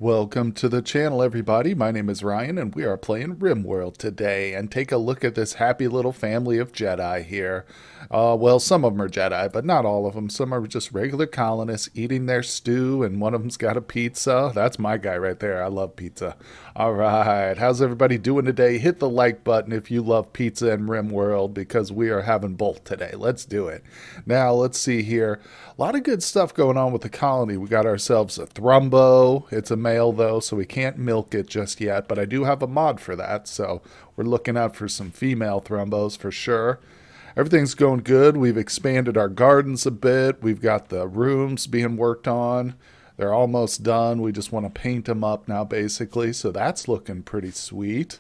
Welcome to the channel, everybody. My name is Ryan, and we are playing RimWorld today. And take a look at this happy little family of Jedi here. Well, some of them are Jedi, but not all of them. Some are just regular colonists eating their stew, and one of them's got a pizza. That's my guy right there. I love pizza. All right, how's everybody doing today? Hit the like button if you love pizza and RimWorld, because we are having both today. Let's do it. Now, let's see here. A lot of good stuff going on with the colony. We got ourselves a Thrumbo. It's a male though, so we can't milk it just yet, but I do have a mod for that, so we're looking out for some female Thrumbos for sure. Everything's going good. We've expanded our gardens a bit. We've got the rooms being worked on. They're almost done. We just want to paint them up now, basically, so that's looking pretty sweet.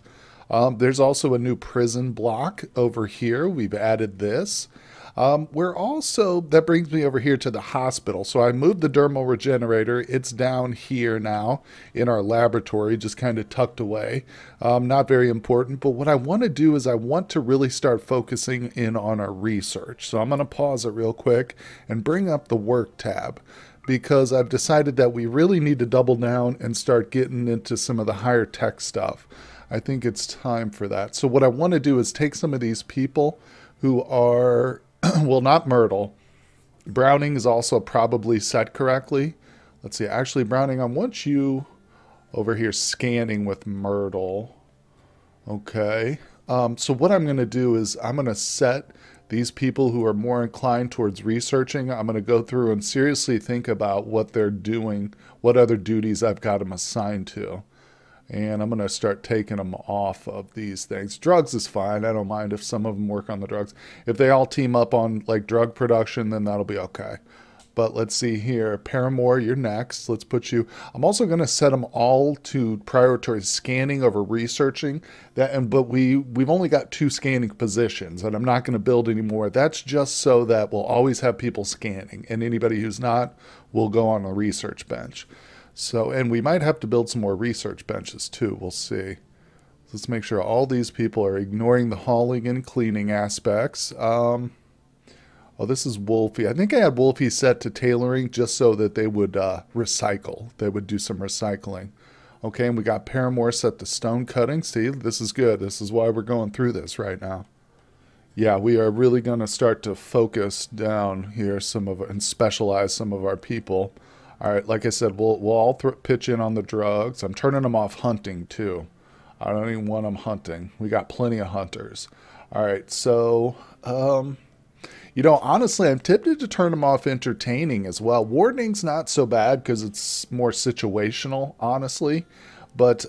There's also a new prison block over here. We've added this. That brings me over here to the hospital. So I moved the dermal regenerator. It's down here now in our laboratory, just kind of tucked away. Not very important, but what I want to do is I want to really start focusing in on our research. So I'm going to pause it real quick and bring up the work tab, because I've decided that we really need to double down and start getting into some of the higher tech stuff. I think it's time for that. So what I want to do is take some of these people who are well, not Myrtle. Browning is also probably set correctly. Let's see. Actually, Browning, I want you over here scanning with Myrtle. Okay. So what I'm going to do is I'm going to set these people who are more inclined towards researching. I'm going to go through and seriously think about what they're doing, what other duties I've got them assigned to. And I'm going to start taking them off of these things. Drugs is fine. I don't mind if some of them work on the drugs. If they all team up on like drug production, then that'll be okay. But let's see here. Paramore, you're next. Let's put you. I'm also going to set them all to prioritize scanning over researching. But we've only got 2 scanning positions, and I'm not going to build any more. That's just so that we'll always have people scanning, and anybody who's not will go on a research bench. So, and we might have to build some more research benches too. We'll see. Let's make sure all these people are ignoring the hauling and cleaning aspects. Oh, this is Wolfie. I think I had Wolfie set to tailoring just so that they would recycle. They would do some recycling. Okay, and we got Paramore set to stone cutting. See, this is good. This is why we're going through this right now. Yeah, we are really going to start to focus down here and specialize some of our people. All right, like I said, we'll all pitch in on the drugs. I'm turning them off hunting, too. I don't even want them hunting. We got plenty of hunters. All right, so, honestly, I'm tempted to turn them off entertaining as well. Wardening's not so bad because it's more situational, honestly. But,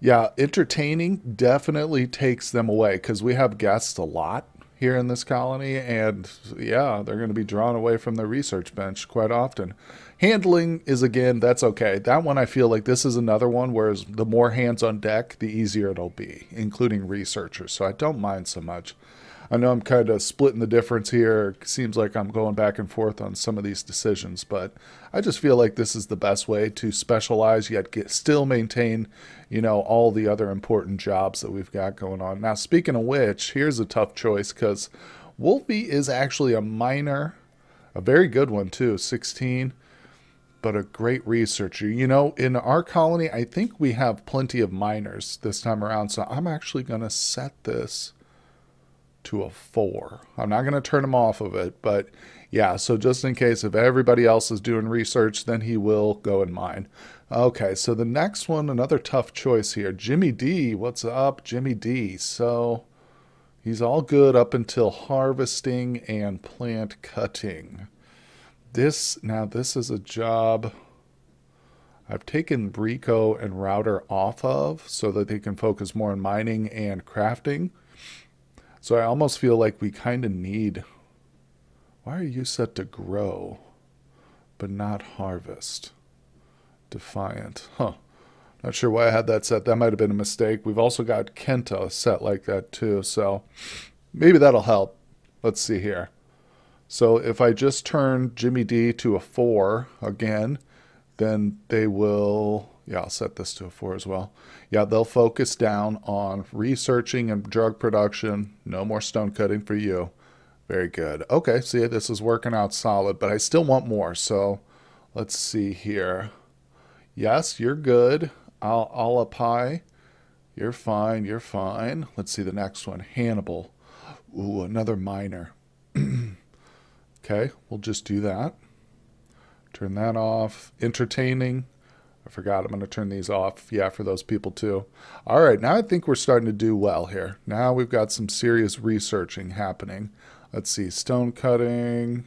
yeah, entertaining definitely takes them away because we have guests a lot here in this colony, and yeah, they're going to be drawn away from the research bench quite often. Handling is, again, that's okay. That one, I feel like this is another one, whereas the more hands on deck, the easier it'll be, including researchers, so I don't mind so much. I know I'm kind of splitting the difference here. It seems like I'm going back and forth on some of these decisions, but I just feel like this is the best way to specialize yet still maintain, all the other important jobs that we've got going on. Now, speaking of which, here's a tough choice because Wolfie is actually a minor, a very good one too, 16, but a great researcher. In our colony, I think we have plenty of minors this time around, so I'm actually going to set this to a 4. I'm not going to turn him off of it, but yeah, so just in case if everybody else is doing research, then he will go in mine. Okay, so the next one, another tough choice here. Jimmy D, what's up, Jimmy D? So he's all good up until harvesting and plant cutting. This is a job I've taken Rico and Router off of so that they can focus more on mining and crafting. So I almost feel like we kind of need... Why are you set to grow, but not harvest? Defiant. Huh. Not sure why I had that set. That might have been a mistake. We've also got Kenta set like that too, so maybe that'll help. Let's see here. So if I just turn Jimmy D to a 4 again, then they will... Yeah, I'll set this to a 4 as well. Yeah, they'll focus down on researching and drug production. No more stone cutting for you. Very good. Okay, see, this is working out solid, but I still want more. So let's see here. Yes, you're good. I'll apply. You're fine. You're fine. Let's see the next one. Hannibal. Ooh, another minor. Okay, we'll just do that. Turn that off. Entertaining. I forgot I'm going to turn these off. Yeah, for those people too. All right, now I think we're starting to do well here. Now we've got some serious researching happening. Let's see. Stone cutting.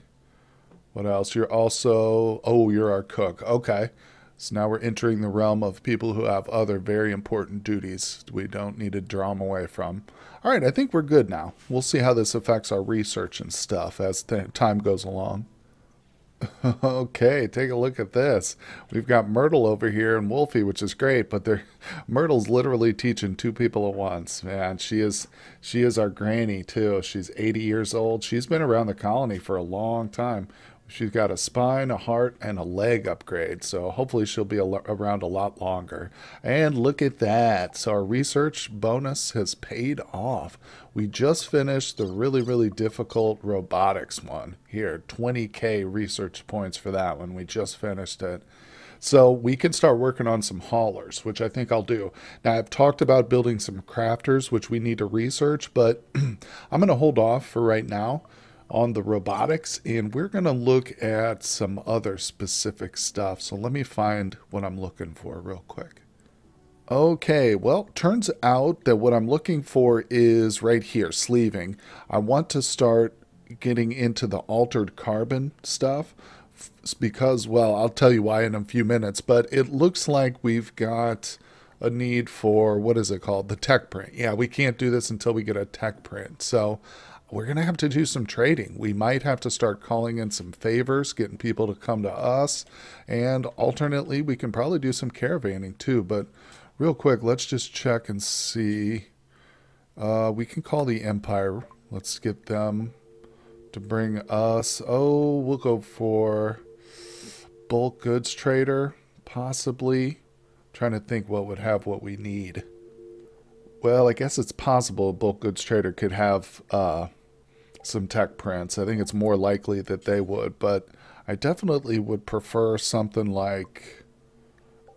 What else? You're also... Oh, you're our cook. Okay. So now we're entering the realm of people who have other very important duties we don't need to draw them away from. All right, I think we're good now. We'll see how this affects our research and stuff as time goes along. Okay, take a look at this. We've got Myrtle over here and Wolfie, which is great, but Myrtle's literally teaching two people at once. Man, she is our granny too. She's 80 years old. She's been around the colony for a long time. She's got a spine, a heart, and a leg upgrade, so hopefully she'll be around a lot longer. And look at that. So our research bonus has paid off. We just finished the really, really difficult robotics one. Here, 20K research points for that one. We just finished it. So we can start working on some haulers, which I think I'll do. Now, I've talked about building some crafters, which we need to research, but I'm going to hold off for right now on the robotics, and we're going to look at some other specific stuff. So let me find what I'm looking for real quick. Okay, well, turns out that what I'm looking for is right here, sleeving. I want to start getting into the altered carbon stuff because, well, I'll tell you why in a few minutes, but it looks like we've got a need for, what is it called? The tech print. Yeah, we can't do this until we get a tech print. So we're going to have to do some trading. We might have to start calling in some favors, getting people to come to us. And alternately, we can probably do some caravanning too. But real quick, let's just check and see. We can call the Empire. Let's get them to bring us. Oh, we'll go for bulk goods trader, possibly. Trying to think what would have what we need. Well, I guess it's possible a bulk goods trader could have some tech prints. I think it's more likely that they would, but I definitely would prefer something like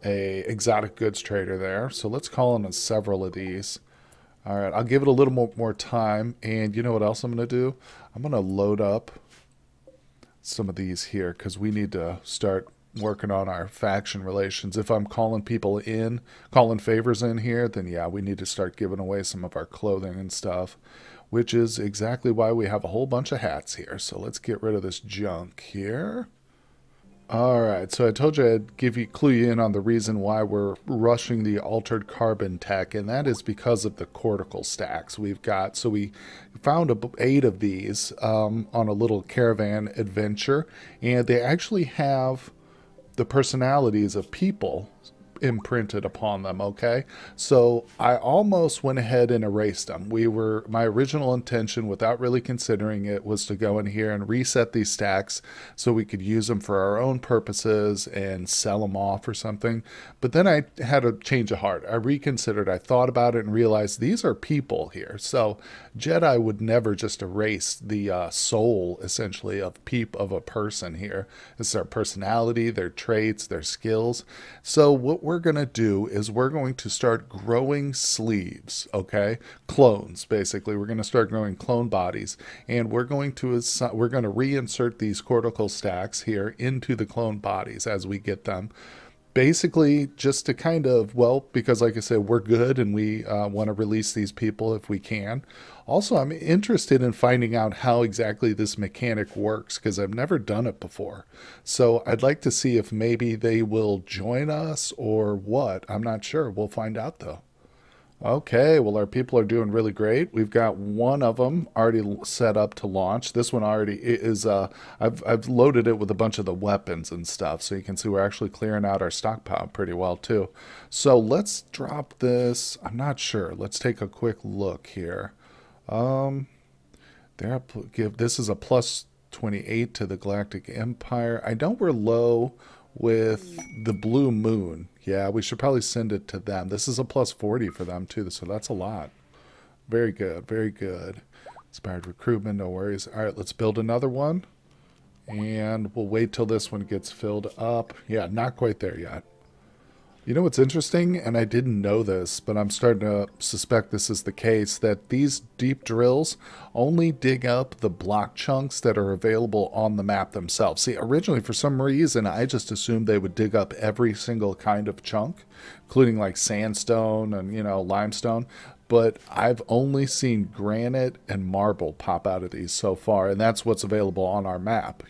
a exotic goods trader there. So let's call in several of these. All right, I'll give it a little more time, and you know what else I'm going to do? I'm going to load up some of these here because we need to start working on our faction relations. If I'm calling people in, calling favors in here, then yeah, we need to start giving away some of our clothing and stuff, which is exactly why we have a whole bunch of hats here. So let's get rid of this junk here. All right, so I told you I'd clue you in on the reason why we're rushing the altered carbon tech, and that is because of the cortical stacks we've got. So we found 8 of these on a little caravan adventure, and they actually have the personalities of people imprinted upon them. Okay, so I almost went ahead and erased them. My original intention, without really considering it, was to go in here and reset these stacks so we could use them for our own purposes and sell them off or something. But then I had a change of heart. I reconsidered. I thought about it and realized these are people here. So Jedi would never just erase the soul, essentially, of a person here. It's their personality, their traits, their skills. So what we're going to do is we're going to start growing sleeves, okay? Clones, basically. We're going to start growing clone bodies, and we're going to reinsert these cortical stacks here into the clone bodies as we get them. Basically, just to kind of, well, because like I said, we're good and we want to release these people if we can. Also, I'm interested in finding out how exactly this mechanic works because I've never done it before. So I'd like to see if maybe they will join us or what. I'm not sure. We'll find out though. Okay, well, our people are doing really great. We've got one of them already set up to launch. This one already is, I've loaded it with a bunch of the weapons and stuff, so you can see we're actually clearing out our stockpile pretty well, too. So let's drop this. I'm not sure. Let's take a quick look here. This is a plus 28 to the Galactic Empire. I know we're low with the Blue Moon. Yeah, we should probably send it to them. This is a plus 40 for them too, so that's a lot. Very good, very good. Inspired recruitment, no worries. All right, let's build another one. And we'll wait till this one gets filled up. Yeah, not quite there yet. You know what's interesting, and I didn't know this, but I'm starting to suspect this is the case, that these deep drills only dig up the block chunks that are available on the map themselves. See, originally, for some reason, I just assumed they would dig up every single kind of chunk, including like sandstone and, limestone. But I've only seen granite and marble pop out of these so far, and that's what's available on our map.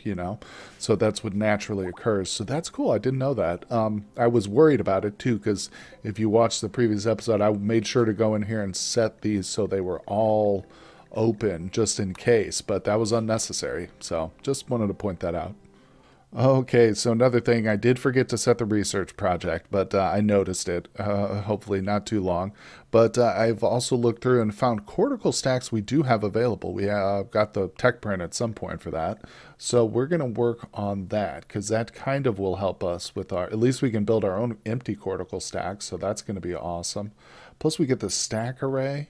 So that's what naturally occurs. So that's cool. I didn't know that. I was worried about it too, because if you watched the previous episode, I made sure to go in here and set these so they were all open just in case, but that was unnecessary. So just wanted to point that out. Okay, so another thing, I did forget to set the research project, but I noticed it, hopefully not too long. But I've also looked through and found cortical stacks we do have available. We got the tech print at some point for that. So we're going to work on that, because that kind of will help us with at least we can build our own empty cortical stacks, so that's going to be awesome. Plus we get the stack array.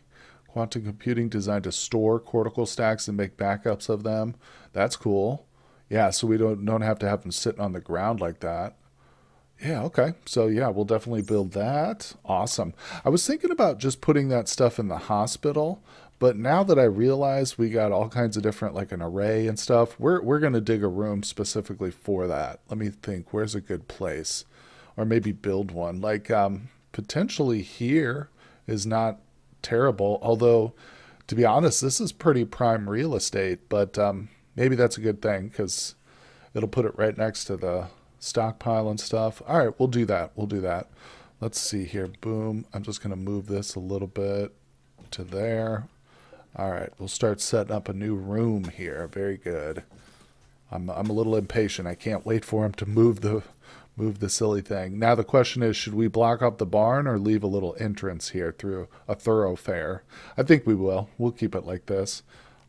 Quantum computing designed to store cortical stacks and make backups of them. That's cool. Yeah, so we don't have to have them sitting on the ground like that. Yeah, okay. So yeah, we'll definitely build that. Awesome. I was thinking about just putting that stuff in the hospital, but now that I realize we got all kinds of different, like an array and stuff, we're gonna dig a room specifically for that. Let me think, where's a good place? Or maybe build one. Like potentially here is not terrible, although to be honest, this is pretty prime real estate, but maybe that's a good thing because it'll put it right next to the stockpile and stuff. All right, we'll do that. We'll do that. Let's see here. Boom. I'm just going to move this a little bit to there. All right, we'll start setting up a new room here. Very good. I'm a little impatient. I can't wait for him to move the silly thing. Now the question is, should we block up the barn or leave a little entrance here through a thoroughfare? I think we will. We'll keep it like this.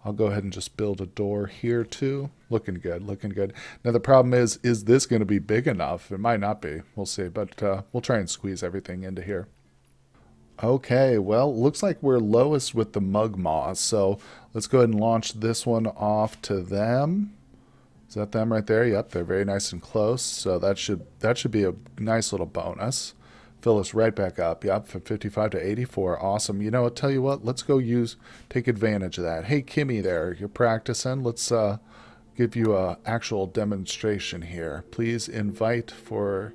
I'll go ahead and just build a door here too. Looking good, looking good. Now the problem is this going to be big enough? It might not be. We'll see, but we'll try and squeeze everything into here. Okay, well, looks like we're lowest with the mug moths, so let's go ahead and launch this one off to them. Is that them right there? Yep, they're very nice and close, so that should be a nice little bonus. Fill us right back up. Yep, from 55 to 84. Awesome. You know what? Tell you what. Let's go take advantage of that. Hey, Kimmy there. You're practicing. Let's give you a actual demonstration here. Please invite for...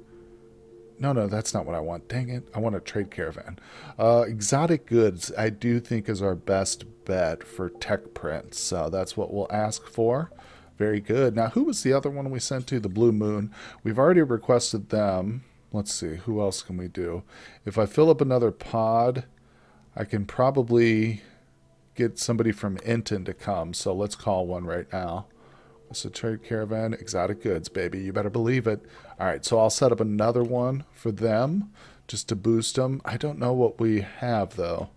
No, that's not what I want. Dang it. I want a trade caravan. Exotic goods, I do think, is our best bet for tech prints. So that's what we'll ask for. Very good. Now, who was the other one we sent to? The Blue Moon. We've already requested them. Let's see, who else can we do? If I fill up another pod, I can probably get somebody from Enton to come. So let's call one right now. It's a trade caravan, exotic goods, baby. You better believe it. All right, so I'll set up another one for them just to boost them. I don't know what we have, though.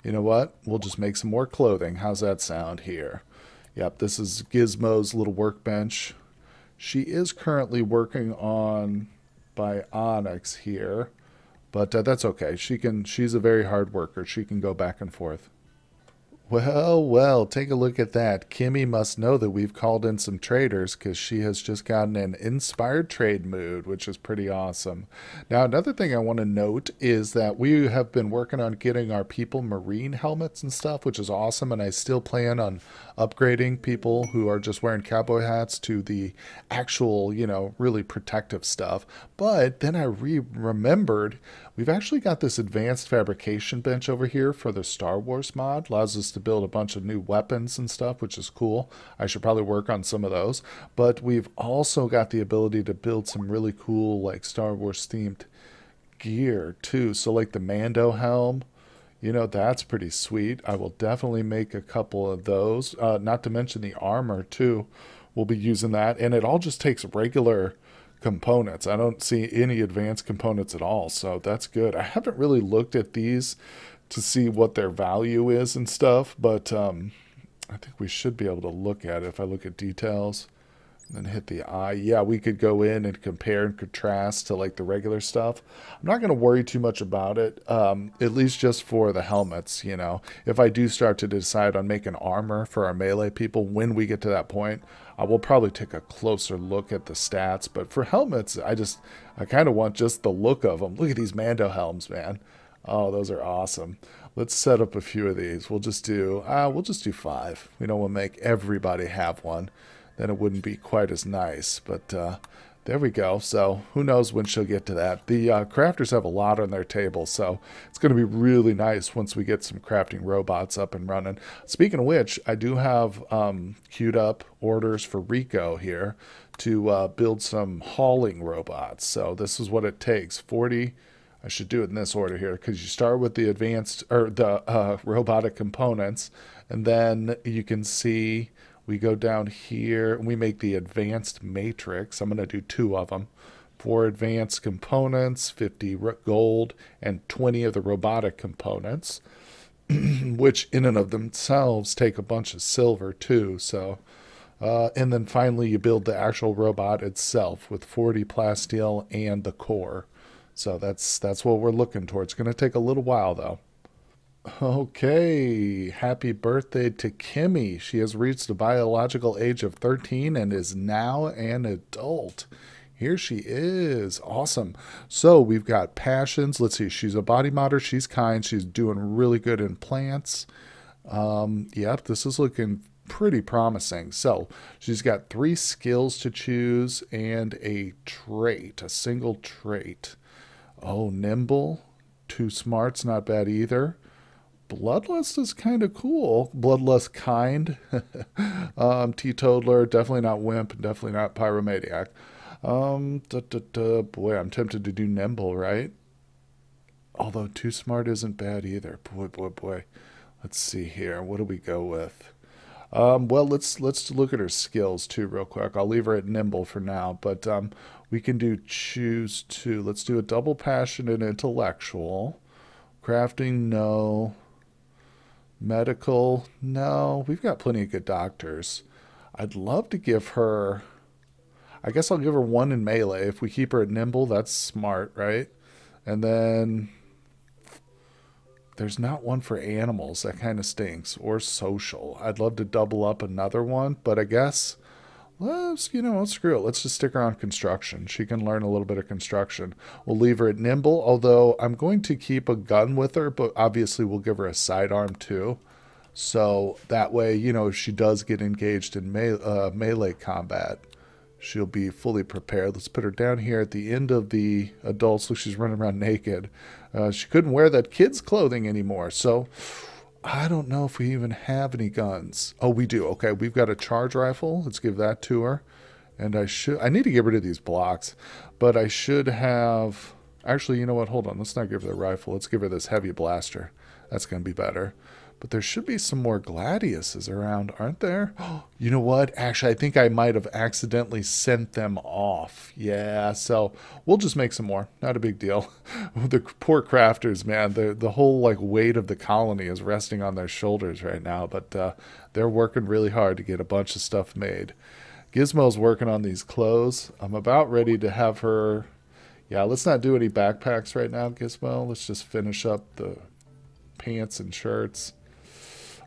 You know what? We'll just make some more clothing. How's that sound here? Yep, this is Gizmo's little workbench. She is currently working on... Bionics here, but that's okay. She's a very hard worker. She can go back and forth. Well, take a look at that. Kimmy must know that we've called in some traders because she has just gotten an inspired trade mood, which is pretty awesome. Now, another thing I want to note is that we have been working on getting our people marine helmets and stuff, which is awesome, and I still plan on upgrading people who are just wearing cowboy hats to the actual, really protective stuff. But then I remembered we've actually got this advanced fabrication bench over here for the Star Wars mod. Allows us to build a bunch of new weapons and stuff, which is cool. I should probably work on some of those. But we've also got the ability to build some really cool, like, Star Wars themed gear too. So like the Mando helm, that's pretty sweet. I will definitely make a couple of those. Not to mention the armor too. We'll be using that. And it all just takes regular components. I don't see any advanced components at all, so that's good. I haven't really looked at these to see what their value is and stuff, but I think we should be able to look at it if I look at details. And hit the eye. Yeah, we could go in and compare and contrast to like the regular stuff. I'm not going to worry too much about it, at least just for the helmets, you know. If I do start to decide on making armor for our melee people, when we get to that point, I will probably take a closer look at the stats. But for helmets, I kind of want just the look of them. Look at these Mando helms, man. Oh, those are awesome. Let's set up a few of these. We'll just do 5. We don't want to make everybody have one. Then it wouldn't be quite as nice. But there we go. So who knows when she'll get to that. The crafters have a lot on their table, so it's going to be really nice once we get some crafting robots up and running. Speaking of which, I do have queued up orders for Rico here to build some hauling robots. So this is what it takes. 40. I should do it in this order here because you start with the advanced or the robotic components, and then you can see we go down here and we make the advanced matrix. I'm going to do 2 of them. 4 advanced components, 50 gold, and 20 of the robotic components, which in and of themselves take a bunch of silver too. So, and then finally you build the actual robot itself with 40 plasteel and the core. So that's what we're looking towards. It's going to take a little while though. Okay, happy birthday to Kimmy. She has reached the biological age of 13 and is now an adult. Here she is. Awesome. So we've got passions. Let's see. She's a body modder. She's kind. She's doing really good in plants. Yep, this is looking pretty promising. So she's got 3 skills to choose and a trait, a single trait. Oh, nimble. 2 smarts, not bad either. Bloodlust is kind of cool. Bloodlust kind. Teetotaler, definitely not wimp, definitely not pyromaniac. Boy, I'm tempted to do nimble, right? Although 2 smart isn't bad either. Boy. Let's see here. What do we go with? Well, let's look at her skills too real quick. I'll leave her at nimble for now, but we can do choose 2. Let's do a double passion and intellectual. Crafting, no. Medical, no. We've got plenty of good doctors. I'd love to give her, I guess I'll give her 1 in melee. If we keep her at nimble, that's smart, right? And then there's not one for animals. That kind of stinks. Or social. I'd love to double up another one, but I guess let's screw it. Let's just stick her on construction. She can learn a little bit of construction. We'll leave her at nimble, although I'm going to keep a gun with her, but obviously we'll give her a sidearm too. So that way, if she does get engaged in melee combat, she'll be fully prepared. Let's put her down here at the end of the adults. Look, she's running around naked. She couldn't wear that kid's clothing anymore, so I don't know if we even have any guns. Oh, we do. Okay, we've got a charge rifle. Let's give that to her. And I need to get rid of these blocks, but I should have, actually, you know what? Hold on. Let's not give her the rifle. Let's give her this heavy blaster. That's going to be better. But there should be some more Gladiuses around, aren't there? You know what? Actually, I think I might have accidentally sent them off. Yeah, so we'll just make some more. Not a big deal. The poor crafters, man. The whole weight of the colony is resting on their shoulders right now. But they're working really hard to get a bunch of stuff made. Gizmo's working on these clothes. I'm about ready to have her. Yeah, let's not do any backpacks right now, Gizmo. Let's just finish up the pants and shirts.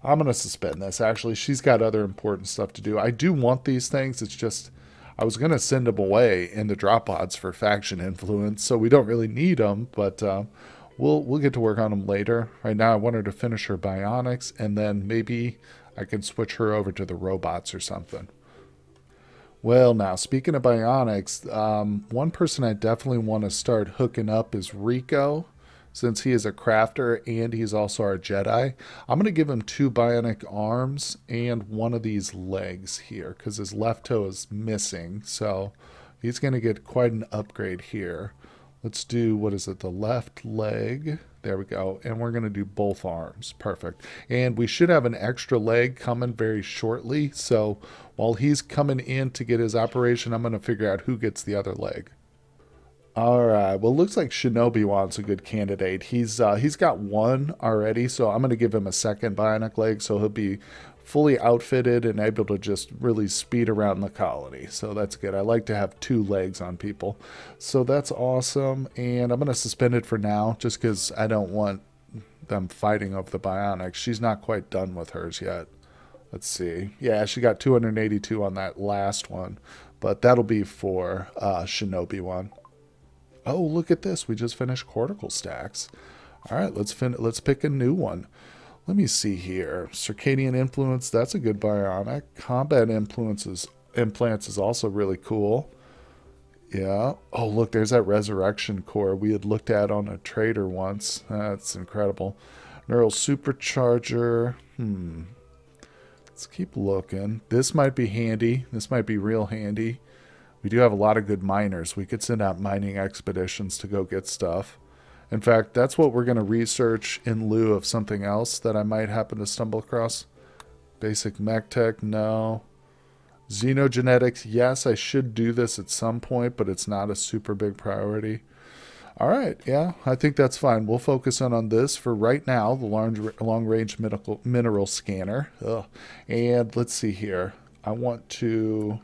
I'm going to suspend this, actually. She's got other important stuff to do. I do want these things. It's just, I was going to send them away in the drop pods for faction influence, so we don't really need them, but we'll get to work on them later. Right now, I want her to finish her bionics, and then maybe I can switch her over to the robots or something. Well, now, speaking of bionics, one person I definitely want to start hooking up is Rico. Since he is a crafter and he's also our Jedi, I'm going to give him 2 bionic arms and 1 of these legs here because his left toe is missing. So he's going to get quite an upgrade here. Let's do, what is it, the left leg. There we go. And we're going to do both arms. Perfect. And we should have an extra leg coming very shortly. So while he's coming in to get his operation, I'm going to figure out who gets the other leg. All right. Well, looks like Shinobi wants a good candidate. He's got 1 already, so I'm going to give him a second bionic leg, so he'll be fully outfitted and able to just really speed around the colony. So that's good. I like to have 2 legs on people. So that's awesome. And I'm going to suspend it for now just because I don't want them fighting over the bionics. She's not quite done with hers yet. Let's see. Yeah, she got 282 on that last one. But that'll be for Shinobi one. Oh, look at this. We just finished cortical stacks. All right, let's pick a new one. Let me see here. Circadian influence, that's a good bionic. Combat implants is also really cool. Yeah. Oh, look, there's that resurrection core we had looked at on a trader once. That's incredible. Neural supercharger. Let's keep looking. This might be handy. This might be real handy. We do have a lot of good miners. We could send out mining expeditions to go get stuff. In fact, that's what we're going to research in lieu of something else that I might happen to stumble across. Basic mech tech, no. Xenogenetics, yes, I should do this at some point, but it's not a super big priority. All right, yeah, I think that's fine. We'll focus on this for right now, the long-range mineral scanner. Ugh. And let's see here. I want to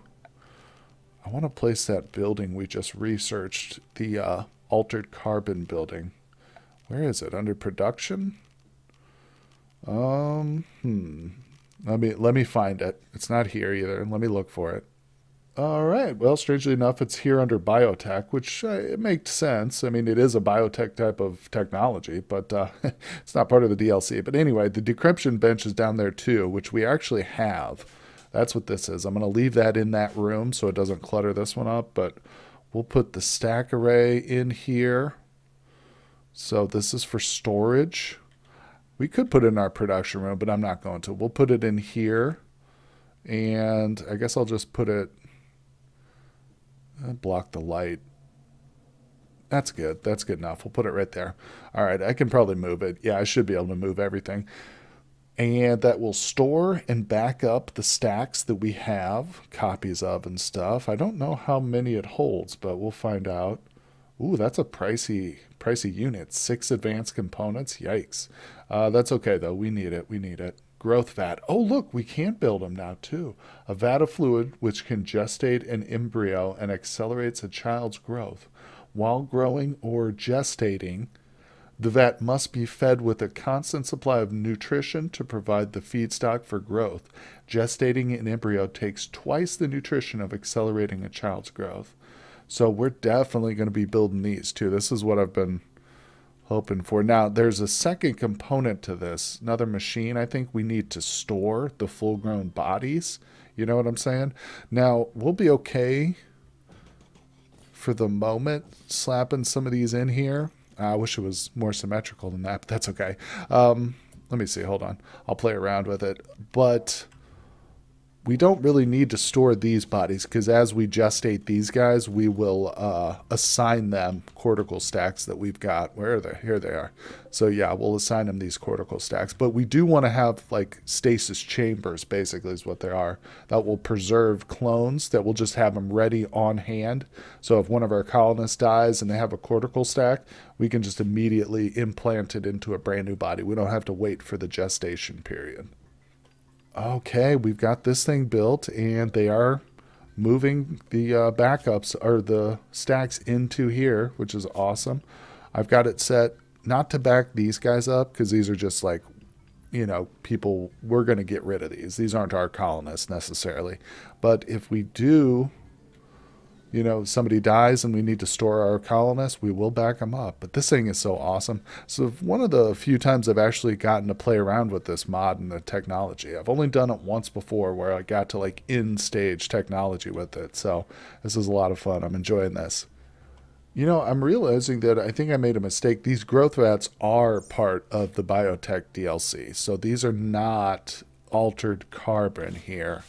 place that building we just researched, the altered carbon building. Where is it? Under production? Let me find it. It's not here either. Let me look for it. All right. Well, strangely enough, it's here under biotech, which it makes sense. I mean, it is a biotech type of technology, but it's not part of the DLC. But anyway, the decryption bench is down there too, which we actually have. That's what this is. I'm going to leave that in that room so it doesn't clutter this one up, but we'll put the stack array in here. So this is for storage. We could put it in our production room, but I'm not going to. We'll put it in here. And I guess I'll just put it... block the light. That's good. That's good enough. We'll put it right there. All right, I can probably move it. Yeah, I should be able to move everything. And that will store and back up the stacks that we have copies of and stuff. I don't know how many it holds, but we'll find out. Ooh, that's a pricey unit. 6 advanced components. Yikes. That's okay, though. We need it. We need it. Growth vat. Oh, look, we can build them now, too. A vat of fluid which can gestate an embryo and accelerates a child's growth. While growing or gestating, the vat must be fed with a constant supply of nutrition to provide the feedstock for growth. Gestating an embryo takes twice the nutrition of accelerating a child's growth. So we're definitely going to be building these, too. This is what I've been hoping for. Now, there's a second component to this. Another machine, I think we need to store the full-grown bodies. You know what I'm saying? Now, we'll be okay for the moment slapping some of these in here. I wish it was more symmetrical than that, but that's okay. Let me see. Hold on. I'll play around with it. But we don't really need to store these bodies because as we gestate these guys, we will assign them cortical stacks that we've got. Where are they? Here they are. So yeah, we'll assign them these cortical stacks. But we do want to have like stasis chambers, basically is what they are, that will preserve clones, that will just have them ready on hand. So if one of our colonists dies and they have a cortical stack, we can just immediately implant it into a brand new body. We don't have to wait for the gestation period. Okay, we've got this thing built, and they are moving the backups or the stacks into here, which is awesome. I've got it set not to back these guys up because these are just like, you know, people, we're going to get rid of these. These aren't our colonists necessarily. But if we do, you know, somebody dies and we need to store our colonists, we will back them up. But this thing is so awesome. So one of the few times I've actually gotten to play around with this mod and the technology. I've only done it once before where I got to like in-stage technology with it. So this is a lot of fun. I'm enjoying this. You know, I'm realizing that I think I made a mistake. These growth vats are part of the biotech DLC. So these are not altered carbon here.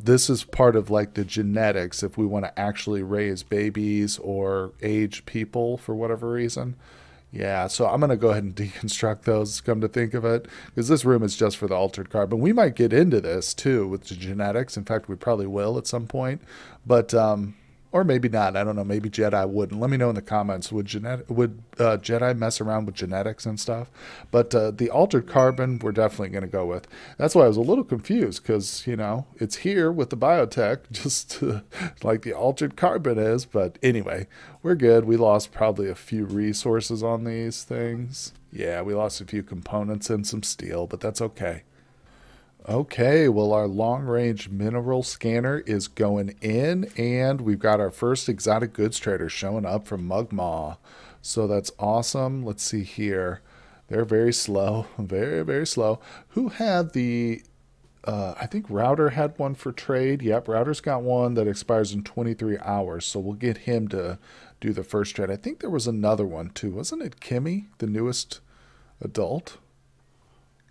This is part of like the genetics if we want to actually raise babies or age people for whatever reason. Yeah, so I'm going to go ahead and deconstruct those, come to think of it, because this room is just for the altered carbon. We might get into this too with the genetics. In fact, we probably will at some point. But Or maybe not. I don't know. Maybe Jedi wouldn't. Let me know in the comments. Would Jedi mess around with genetics and stuff? But the altered carbon, we're definitely going to go with. That's why I was a little confused because it's here with the biotech, just like the altered carbon is. But anyway, we're good. We lost probably a few resources on these things. Yeah, we lost a few components and some steel, but that's okay. Okay, well, our long-range mineral scanner is going in, and we've got our first exotic goods trader showing up from Mugmaw. So that's awesome. Let's see here. They're very slow, very, very slow. Who had the, I think Router had one for trade. Yep, Router's got one that expires in 23 hours, so we'll get him to do the first trade. I think there was another one, too. Wasn't it Kimmy, the newest adult?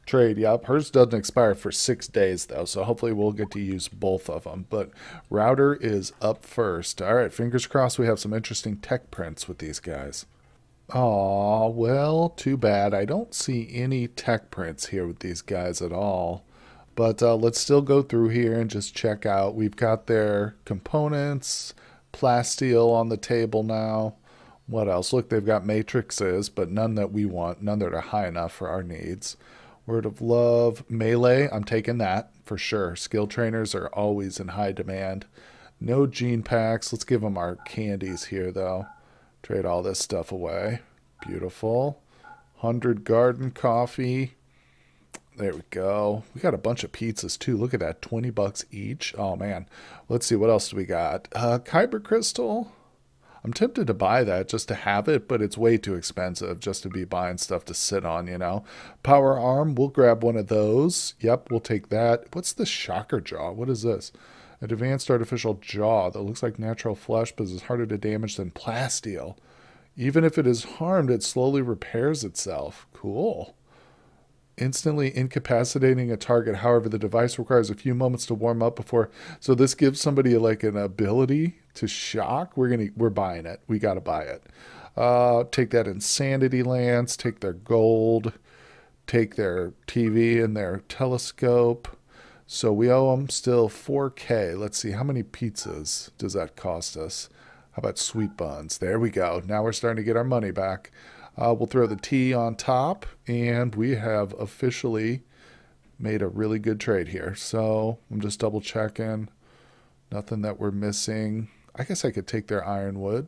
Trade, yep. Hers doesn't expire for 6 days, though, so hopefully we'll get to use both of them. But Router is up first. All right, fingers crossed we have some interesting tech prints with these guys. Aw, well, too bad. I don't see any tech prints here with these guys at all. But let's still go through here and just check out. We've got their components, plasteel on the table now. What else? Look, they've got matrices, but none that we want, none that are high enough for our needs. Word of Love, Melee, I'm taking that for sure. Skill trainers are always in high demand. No gene packs. Let's give them our candies here, though. Trade all this stuff away. Beautiful. 100 garden coffee. There we go. We got a bunch of pizzas, too. Look at that, 20 bucks each. Oh, man. Let's see, what else do we got? Kyber crystal. I'm tempted to buy that just to have it, but it's way too expensive just to be buying stuff to sit on. Power arm, we'll grab one of those. Yep, we'll take that. What's the shocker jaw? What is this? An advanced artificial jaw that looks like natural flesh but is harder to damage than plasteel. Even if it is harmed, it slowly repairs itself. Cool. Instantly incapacitating a target. However, the device requires a few moments to warm up before. So this gives somebody like an ability to shock. We're buying it. We got to buy it. Take that insanity lance. Take their gold. Take their TV and their telescope. So we owe them still 4K. Let's see, how many pizzas does that cost us? How about sweet buns? There we go. Now we're starting to get our money back. We'll throw the tea on top, and we have officially made a really good trade here. So I'm just double checking. Nothing that we're missing. I guess I could take their ironwood.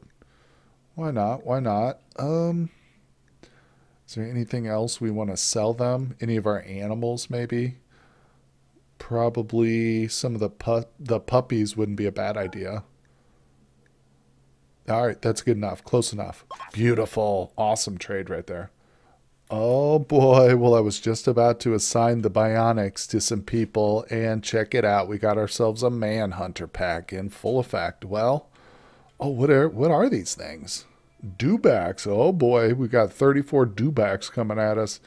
Why not? Why not? Is there anything else we want to sell them? Any of our animals, maybe? Probably some of the puppies wouldn't be a bad idea. All right, that's good enough. Close enough. Beautiful. Awesome trade right there. Oh boy, well, I was just about to assign the bionics to some people, and check it out. We got ourselves a Manhunter pack in full effect. Well, oh, what are these things? Dewbacks. Oh boy, we got 34 Dewbacks coming at us.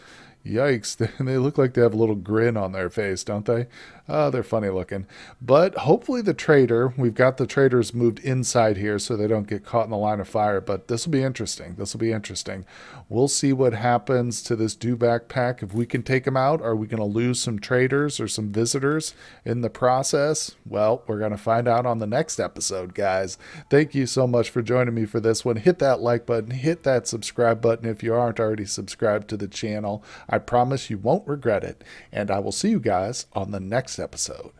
Yikes, they look like they have a little grin on their face, don't they? They're funny looking. But hopefully we've got the traders moved inside here so they don't get caught in the line of fire. But this will be interesting. This will be interesting. We'll see what happens to this Dewback pack. If we can take them out, are we going to lose some traders or some visitors in the process? Well, we're going to find out on the next episode, guys. Thank you so much for joining me for this one. Hit that like button. Hit that subscribe button if you aren't already subscribed to the channel. I promise you won't regret it. And I will see you guys on the next episode.